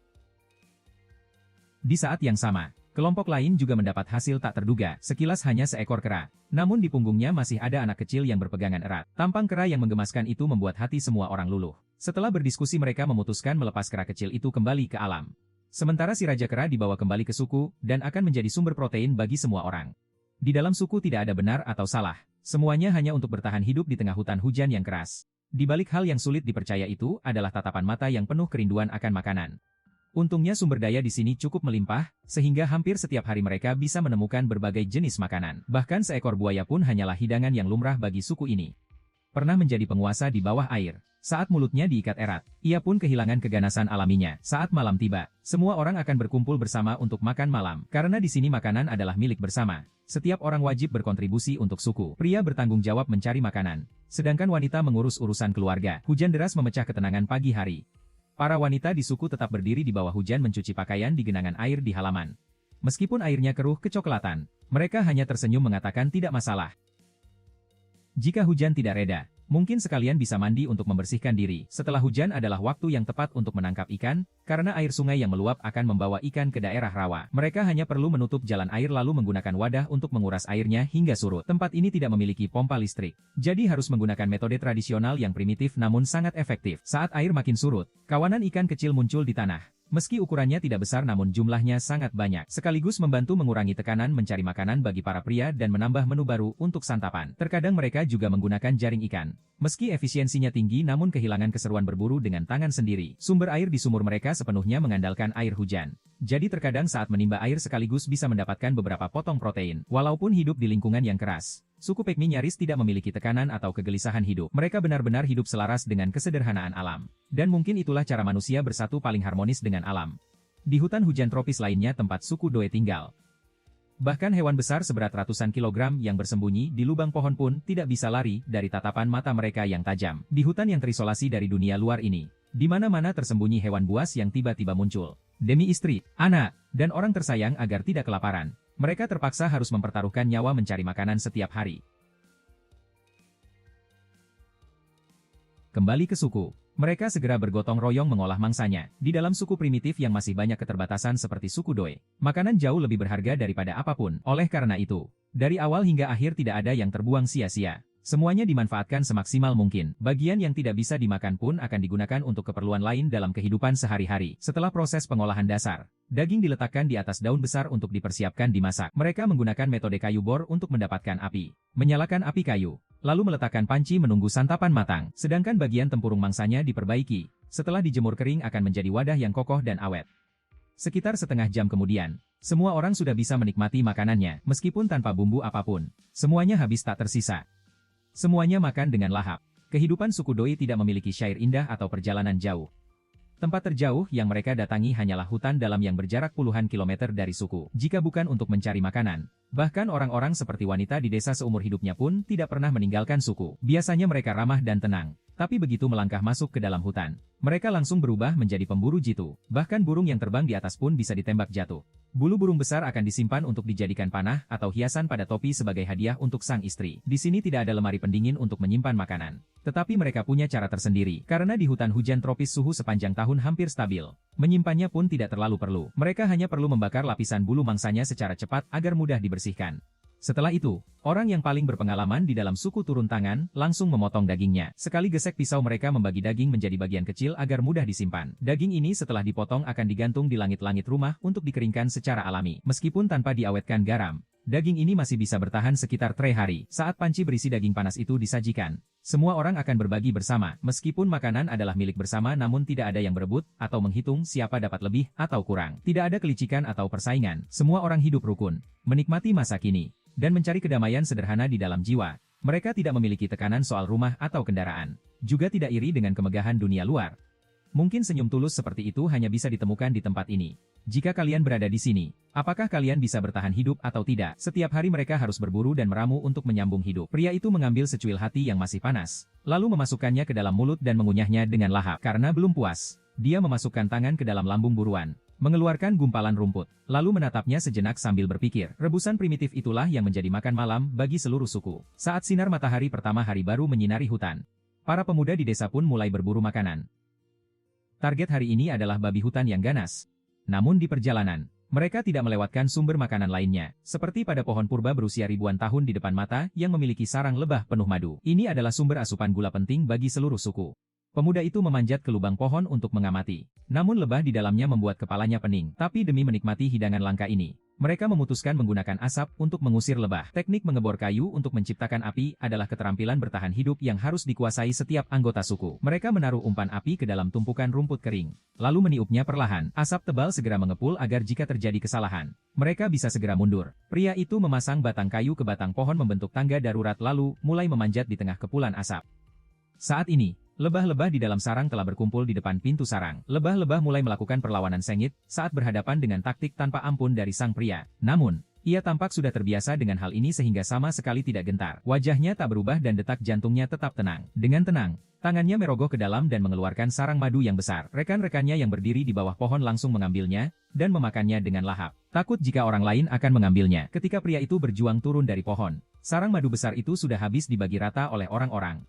Di saat yang sama, kelompok lain juga mendapat hasil tak terduga, sekilas hanya seekor kera. Namun di punggungnya masih ada anak kecil yang berpegangan erat. Tampang kera yang menggemaskan itu membuat hati semua orang luluh. Setelah berdiskusi mereka memutuskan melepas kera kecil itu kembali ke alam. Sementara si Raja Kera dibawa kembali ke suku, dan akan menjadi sumber protein bagi semua orang. Di dalam suku tidak ada benar atau salah. Semuanya hanya untuk bertahan hidup di tengah hutan hujan yang keras. Di balik hal yang sulit dipercaya itu adalah tatapan mata yang penuh kerinduan akan makanan. Untungnya sumber daya di sini cukup melimpah, sehingga hampir setiap hari mereka bisa menemukan berbagai jenis makanan. Bahkan seekor buaya pun hanyalah hidangan yang lumrah bagi suku ini. Pernah menjadi penguasa di bawah air. Saat mulutnya diikat erat, ia pun kehilangan keganasan alaminya. Saat malam tiba, semua orang akan berkumpul bersama untuk makan malam. Karena di sini makanan adalah milik bersama. Setiap orang wajib berkontribusi untuk suku. Pria bertanggung jawab mencari makanan, sedangkan wanita mengurus urusan keluarga. Hujan deras memecah ketenangan pagi hari. Para wanita di suku tetap berdiri di bawah hujan mencuci pakaian di genangan air di halaman. Meskipun airnya keruh kecoklatan, mereka hanya tersenyum mengatakan tidak masalah. Jika hujan tidak reda, mungkin sekalian bisa mandi untuk membersihkan diri. Setelah hujan adalah waktu yang tepat untuk menangkap ikan, karena air sungai yang meluap akan membawa ikan ke daerah rawa. Mereka hanya perlu menutup jalan air lalu menggunakan wadah untuk menguras airnya hingga surut. Tempat ini tidak memiliki pompa listrik, jadi harus menggunakan metode tradisional yang primitif namun sangat efektif. Saat air makin surut, kawanan ikan kecil muncul di tanah. Meski ukurannya tidak besar namun jumlahnya sangat banyak, sekaligus membantu mengurangi tekanan mencari makanan bagi para pria dan menambah menu baru untuk santapan. Terkadang mereka juga menggunakan jaring ikan. Meski efisiensinya tinggi namun kehilangan keseruan berburu dengan tangan sendiri. Sumber air di sumur mereka sepenuhnya mengandalkan air hujan. Jadi terkadang saat menimba air sekaligus bisa mendapatkan beberapa potong protein. Walaupun hidup di lingkungan yang keras, suku Pygmy nyaris tidak memiliki tekanan atau kegelisahan hidup. Mereka benar-benar hidup selaras dengan kesederhanaan alam. Dan mungkin itulah cara manusia bersatu paling harmonis dengan alam. Di hutan hujan tropis lainnya tempat suku Doi tinggal. Bahkan hewan besar seberat ratusan kilogram yang bersembunyi di lubang pohon pun tidak bisa lari dari tatapan mata mereka yang tajam. Di hutan yang terisolasi dari dunia luar ini, di mana-mana tersembunyi hewan buas yang tiba-tiba muncul. Demi istri, anak, dan orang tersayang agar tidak kelaparan, mereka terpaksa harus mempertaruhkan nyawa mencari makanan setiap hari. Kembali ke suku, mereka segera bergotong royong mengolah mangsanya. Di dalam suku primitif yang masih banyak keterbatasan seperti suku Doi, makanan jauh lebih berharga daripada apapun. Oleh karena itu, dari awal hingga akhir tidak ada yang terbuang sia-sia. Semuanya dimanfaatkan semaksimal mungkin. Bagian yang tidak bisa dimakan pun akan digunakan untuk keperluan lain dalam kehidupan sehari-hari. Setelah proses pengolahan dasar, daging diletakkan di atas daun besar untuk dipersiapkan dimasak. Mereka menggunakan metode kayu bor untuk mendapatkan api. Menyalakan api kayu, lalu meletakkan panci menunggu santapan matang. Sedangkan bagian tempurung mangsanya diperbaiki. Setelah dijemur kering akan menjadi wadah yang kokoh dan awet. Sekitar setengah jam kemudian, semua orang sudah bisa menikmati makanannya. Meskipun tanpa bumbu apapun, semuanya habis tak tersisa. Semuanya makan dengan lahap. Kehidupan suku Doi tidak memiliki syair indah atau perjalanan jauh. Tempat terjauh yang mereka datangi hanyalah hutan dalam yang berjarak puluhan kilometer dari suku. Jika bukan untuk mencari makanan, bahkan orang-orang seperti wanita di desa seumur hidupnya pun tidak pernah meninggalkan suku. Biasanya mereka ramah dan tenang. Tapi begitu melangkah masuk ke dalam hutan, mereka langsung berubah menjadi pemburu jitu. Bahkan burung yang terbang di atas pun bisa ditembak jatuh. Bulu burung besar akan disimpan untuk dijadikan panah atau hiasan pada topi sebagai hadiah untuk sang istri. Di sini tidak ada lemari pendingin untuk menyimpan makanan. Tetapi mereka punya cara tersendiri, karena di hutan hujan tropis suhu sepanjang tahun hampir stabil. Menyimpannya pun tidak terlalu perlu. Mereka hanya perlu membakar lapisan bulu mangsanya secara cepat agar mudah dibersihkan. Setelah itu, orang yang paling berpengalaman di dalam suku turun tangan, langsung memotong dagingnya. Sekali gesek pisau mereka membagi daging menjadi bagian kecil agar mudah disimpan. Daging ini setelah dipotong akan digantung di langit-langit rumah untuk dikeringkan secara alami. Meskipun tanpa diawetkan garam, daging ini masih bisa bertahan sekitar 3 hari. Saat panci berisi daging panas itu disajikan, semua orang akan berbagi bersama. Meskipun makanan adalah milik bersama namun tidak ada yang berebut atau menghitung siapa dapat lebih atau kurang. Tidak ada kelicikan atau persaingan. Semua orang hidup rukun, menikmati masa kini, dan mencari kedamaian sederhana di dalam jiwa. Mereka tidak memiliki tekanan soal rumah atau kendaraan. Juga tidak iri dengan kemegahan dunia luar. Mungkin senyum tulus seperti itu hanya bisa ditemukan di tempat ini. Jika kalian berada di sini, apakah kalian bisa bertahan hidup atau tidak? Setiap hari mereka harus berburu dan meramu untuk menyambung hidup. Pria itu mengambil secuil hati yang masih panas, lalu memasukkannya ke dalam mulut dan mengunyahnya dengan lahap. Karena belum puas, dia memasukkan tangan ke dalam lambung buruan, mengeluarkan gumpalan rumput, lalu menatapnya sejenak sambil berpikir. Rebusan primitif itulah yang menjadi makan malam bagi seluruh suku. Saat sinar matahari pertama hari baru menyinari hutan, para pemuda di desa pun mulai berburu makanan. Target hari ini adalah babi hutan yang ganas. Namun di perjalanan, mereka tidak melewatkan sumber makanan lainnya, seperti pada pohon purba berusia ribuan tahun di depan mata yang memiliki sarang lebah penuh madu. Ini adalah sumber asupan gula penting bagi seluruh suku. Pemuda itu memanjat ke lubang pohon untuk mengamati. Namun lebah di dalamnya membuat kepalanya pening. Tapi demi menikmati hidangan langka ini, mereka memutuskan menggunakan asap untuk mengusir lebah. Teknik mengebor kayu untuk menciptakan api adalah keterampilan bertahan hidup yang harus dikuasai setiap anggota suku. Mereka menaruh umpan api ke dalam tumpukan rumput kering, lalu meniupnya perlahan. Asap tebal segera mengepul agar jika terjadi kesalahan, mereka bisa segera mundur. Pria itu memasang batang kayu ke batang pohon membentuk tangga darurat lalu mulai memanjat di tengah kepulan asap. Saat ini, lebah-lebah di dalam sarang telah berkumpul di depan pintu sarang. Lebah-lebah mulai melakukan perlawanan sengit saat berhadapan dengan taktik tanpa ampun dari sang pria. Namun, ia tampak sudah terbiasa dengan hal ini sehingga sama sekali tidak gentar. Wajahnya tak berubah dan detak jantungnya tetap tenang. Dengan tenang, tangannya merogoh ke dalam dan mengeluarkan sarang madu yang besar. Rekan-rekannya yang berdiri di bawah pohon langsung mengambilnya dan memakannya dengan lahap. Takut jika orang lain akan mengambilnya. Ketika pria itu berjuang turun dari pohon, sarang madu besar itu sudah habis dibagi rata oleh orang-orang.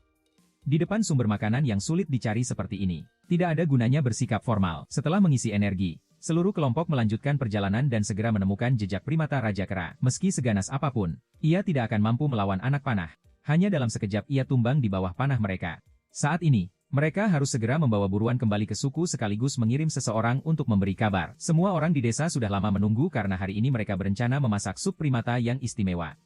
Di depan sumber makanan yang sulit dicari seperti ini, tidak ada gunanya bersikap formal. Setelah mengisi energi, seluruh kelompok melanjutkan perjalanan dan segera menemukan jejak primata Raja Kera. Meski seganas apapun, ia tidak akan mampu melawan anak panah. Hanya dalam sekejap ia tumbang di bawah panah mereka. Saat ini, mereka harus segera membawa buruan kembali ke suku sekaligus mengirim seseorang untuk memberi kabar. Semua orang di desa sudah lama menunggu karena hari ini mereka berencana memasak sup primata yang istimewa.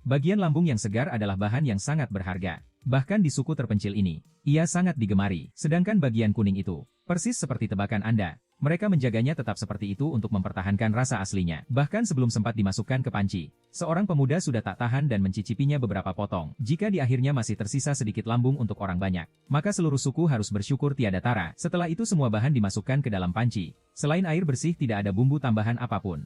Bagian lambung yang segar adalah bahan yang sangat berharga. Bahkan di suku terpencil ini, ia sangat digemari. Sedangkan bagian kuning itu, persis seperti tebakan Anda, mereka menjaganya tetap seperti itu untuk mempertahankan rasa aslinya. Bahkan sebelum sempat dimasukkan ke panci, seorang pemuda sudah tak tahan dan mencicipinya beberapa potong. Jika di akhirnya masih tersisa sedikit lambung untuk orang banyak, maka seluruh suku harus bersyukur tiada tara. Setelah itu semua bahan dimasukkan ke dalam panci. Selain air bersih tidak ada bumbu tambahan apapun.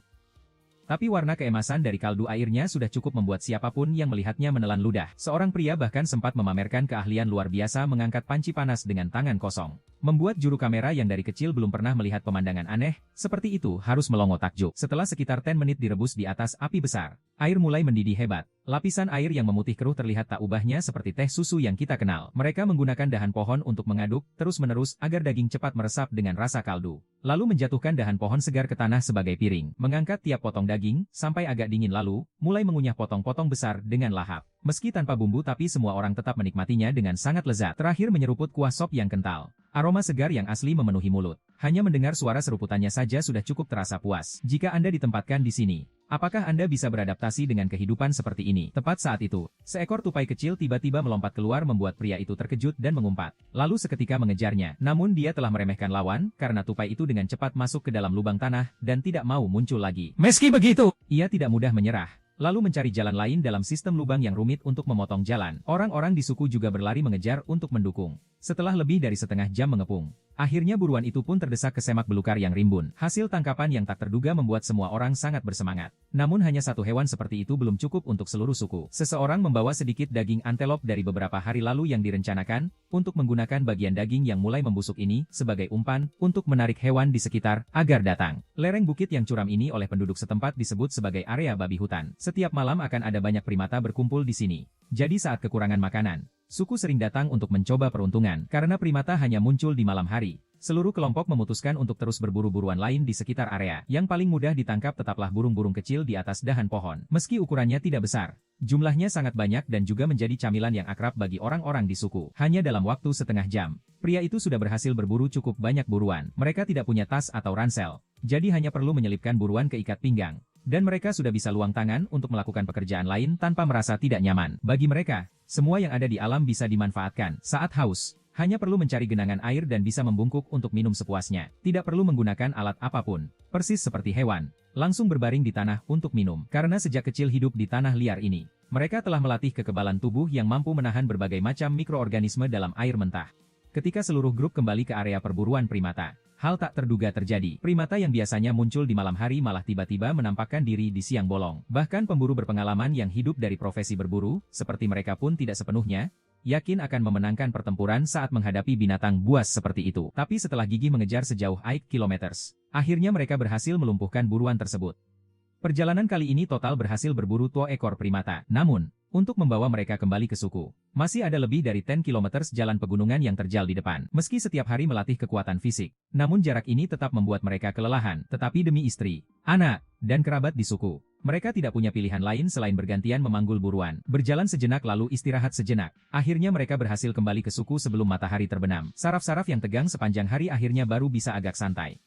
Tapi warna keemasan dari kaldu airnya sudah cukup membuat siapapun yang melihatnya menelan ludah. Seorang pria bahkan sempat memamerkan keahlian luar biasa mengangkat panci panas dengan tangan kosong. Membuat juru kamera yang dari kecil belum pernah melihat pemandangan aneh seperti itu harus melongo takjub. Setelah sekitar 10 menit direbus di atas api besar, air mulai mendidih hebat. Lapisan air yang memutih keruh terlihat tak ubahnya seperti teh susu yang kita kenal. Mereka menggunakan dahan pohon untuk mengaduk terus-menerus agar daging cepat meresap dengan rasa kaldu. Lalu menjatuhkan dahan pohon segar ke tanah sebagai piring. Mengangkat tiap potong daging sampai agak dingin lalu mulai mengunyah potong-potong besar dengan lahap. Meski tanpa bumbu tapi semua orang tetap menikmatinya dengan sangat lezat. Terakhir menyeruput kuah sop yang kental. Aroma segar yang asli memenuhi mulut. Hanya mendengar suara seruputannya saja sudah cukup terasa puas. Jika Anda ditempatkan di sini, apakah Anda bisa beradaptasi dengan kehidupan seperti ini? Tepat saat itu, seekor tupai kecil tiba-tiba melompat keluar membuat pria itu terkejut dan mengumpat. Lalu seketika mengejarnya. Namun dia telah meremehkan lawan, karena tupai itu dengan cepat masuk ke dalam lubang tanah, dan tidak mau muncul lagi. Meski begitu, ia tidak mudah menyerah. Lalu mencari jalan lain dalam sistem lubang yang rumit untuk memotong jalan. Orang-orang di suku juga berlari mengejar untuk mendukung. Setelah lebih dari setengah jam mengepung, Akhirnya buruan itu pun terdesak ke semak belukar yang rimbun. Hasil tangkapan yang tak terduga membuat semua orang sangat bersemangat. Namun hanya satu hewan seperti itu belum cukup untuk seluruh suku. Seseorang membawa sedikit daging antelop dari beberapa hari lalu yang direncanakan untuk menggunakan bagian daging yang mulai membusuk ini sebagai umpan untuk menarik hewan di sekitar agar datang. Lereng bukit yang curam ini oleh penduduk setempat disebut sebagai area babi hutan. Setiap malam akan ada banyak primata berkumpul di sini. Jadi saat kekurangan makanan, suku sering datang untuk mencoba peruntungan. Karena primata hanya muncul di malam hari, seluruh kelompok memutuskan untuk terus berburu buruan lain di sekitar area. Yang paling mudah ditangkap tetaplah burung-burung kecil di atas dahan pohon. Meski ukurannya tidak besar, jumlahnya sangat banyak dan juga menjadi camilan yang akrab bagi orang-orang di suku. Hanya dalam waktu setengah jam, pria itu sudah berhasil berburu cukup banyak buruan. Mereka tidak punya tas atau ransel, jadi hanya perlu menyelipkan buruan ke ikat pinggang. Dan mereka sudah bisa luang tangan untuk melakukan pekerjaan lain tanpa merasa tidak nyaman. Bagi mereka, semua yang ada di alam bisa dimanfaatkan. Saat haus, hanya perlu mencari genangan air dan bisa membungkuk untuk minum sepuasnya. Tidak perlu menggunakan alat apapun. Persis seperti hewan, langsung berbaring di tanah untuk minum. Karena sejak kecil hidup di tanah liar ini, mereka telah melatih kekebalan tubuh yang mampu menahan berbagai macam mikroorganisme dalam air mentah. Ketika seluruh grup kembali ke area perburuan primata, hal tak terduga terjadi. Primata yang biasanya muncul di malam hari malah tiba-tiba menampakkan diri di siang bolong. Bahkan pemburu berpengalaman yang hidup dari profesi berburu, seperti mereka pun tidak sepenuhnya yakin akan memenangkan pertempuran saat menghadapi binatang buas seperti itu. Tapi setelah gigih mengejar sejauh 8 kilometers, akhirnya mereka berhasil melumpuhkan buruan tersebut. Perjalanan kali ini total berhasil berburu 2 ekor primata. Namun, untuk membawa mereka kembali ke suku, masih ada lebih dari 10 km jalan pegunungan yang terjal di depan. Meski setiap hari melatih kekuatan fisik, namun jarak ini tetap membuat mereka kelelahan. Tetapi demi istri, anak, dan kerabat di suku, mereka tidak punya pilihan lain selain bergantian memanggul buruan. Berjalan sejenak lalu istirahat sejenak. Akhirnya mereka berhasil kembali ke suku sebelum matahari terbenam. Saraf-saraf yang tegang sepanjang hari akhirnya baru bisa agak santai.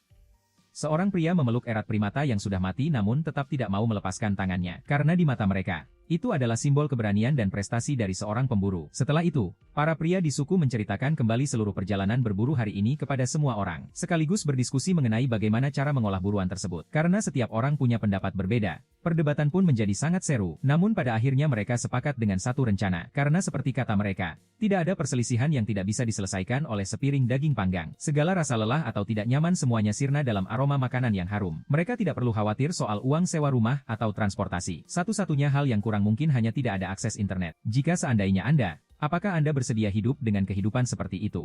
Seorang pria memeluk erat primata yang sudah mati namun tetap tidak mau melepaskan tangannya. Karena di mata mereka, itu adalah simbol keberanian dan prestasi dari seorang pemburu. Setelah itu, para pria di suku menceritakan kembali seluruh perjalanan berburu hari ini kepada semua orang, sekaligus berdiskusi mengenai bagaimana cara mengolah buruan tersebut. Karena setiap orang punya pendapat berbeda, perdebatan pun menjadi sangat seru. Namun pada akhirnya mereka sepakat dengan satu rencana. Karena seperti kata mereka, tidak ada perselisihan yang tidak bisa diselesaikan oleh sepiring daging panggang. Segala rasa lelah atau tidak nyaman semuanya sirna dalam aroma makanan yang harum. Mereka tidak perlu khawatir soal uang sewa rumah atau transportasi. Satu-satunya hal yang kurang mungkin hanya tidak ada akses internet. Jika seandainya Anda, apakah Anda bersedia hidup dengan kehidupan seperti itu?